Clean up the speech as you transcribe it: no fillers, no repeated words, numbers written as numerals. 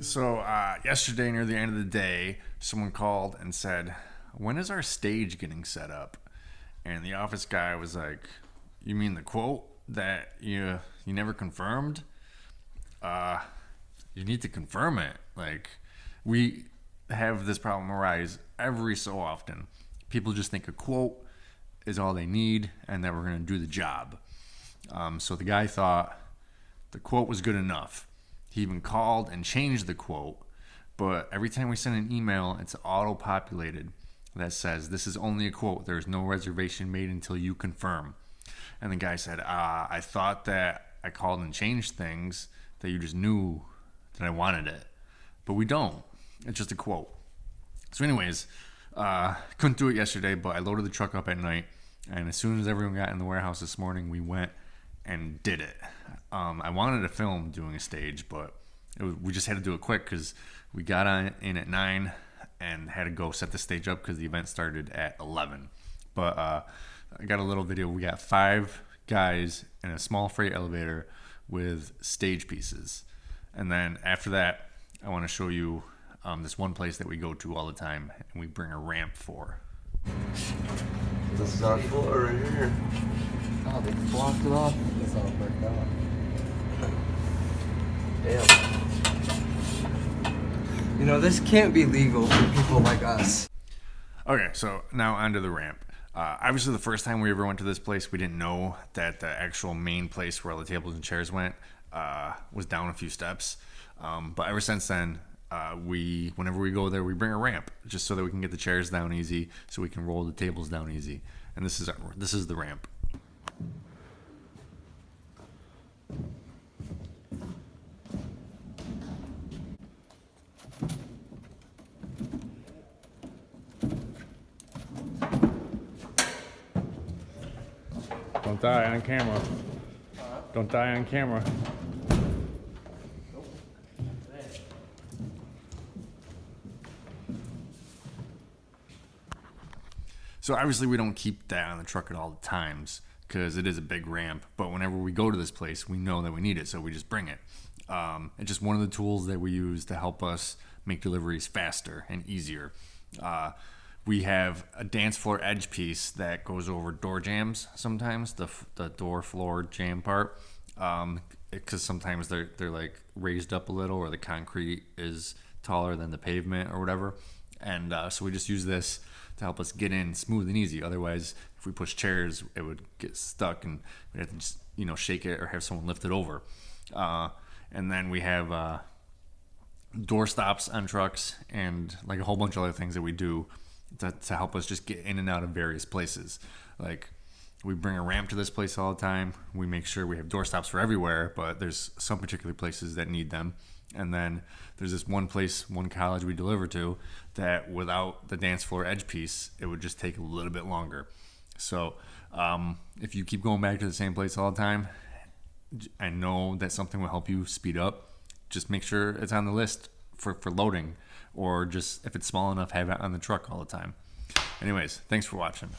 So yesterday, near the end of the day, someone called and said, "When is our stage getting set up?" And the office guy was like, "You mean the quote that you never confirmed? You need to confirm it. Like, we have this problem arise every so often. People just think a quote is all they need, and that we're going to do the job." So the guy thought the quote was good enough. He even called and changed the quote, but every time we send an email, it's auto-populated that says, "This is only a quote. There's no reservation made until you confirm." And the guy said, "I thought that I called and changed things, that you just knew that I wanted it. But we don't. It's just a quote." So anyways, couldn't do it yesterday, but I loaded the truck up at night, and as soon as everyone got in the warehouse this morning, we went and did it. I wanted to film doing a stage, but we just had to do it quick because we got in at 9 and had to go set the stage up because the event started at 11. But I got a little video. We got 5 guys in a small freight elevator with stage pieces. And then after that, I want to show you this one place that we go to all the time and we bring a ramp for. This is our floor right here. Oh, they blocked it off. It's all bricked out. Damn. You know, this can't be legal for people like us. Okay, so now onto the ramp. Obviously, the first time we ever went to this place, we didn't know that the actual main place where all the tables and chairs went was down a few steps. But ever since then, whenever we go there, we bring a ramp just so that we can get the chairs down easy, so we can roll the tables down easy. And this is the ramp. Don't die on camera. Don't die on camera. So obviously we don't keep that on the truck at all times because it is a big ramp. But whenever we go to this place, we know that we need it, so we just bring it. It's just one of the tools that we use to help us make deliveries faster and easier. We have a dance floor edge piece that goes over door jams sometimes, the door floor jam part, because sometimes they're like raised up a little, or the concrete is taller than the pavement or whatever. And so we just use this to help us get in smooth and easy. Otherwise, if we push chairs, it would get stuck and we'd have to just, shake it or have someone lift it over. And then we have door stops on trucks and like a whole bunch of other things that we do to help us just get in and out of various places. Like, we bring a ramp to this place all the time. We make sure we have door stops for everywhere, but there's some particular places that need them. And then there's this one place, one college we deliver to, that without the dance floor edge piece, it would just take a little bit longer. So if you keep going back to the same place all the time, I know that something will help you speed up. Just make sure it's on the list for loading, or just if it's small enough, have it on the truck all the time. Anyways, thanks for watching.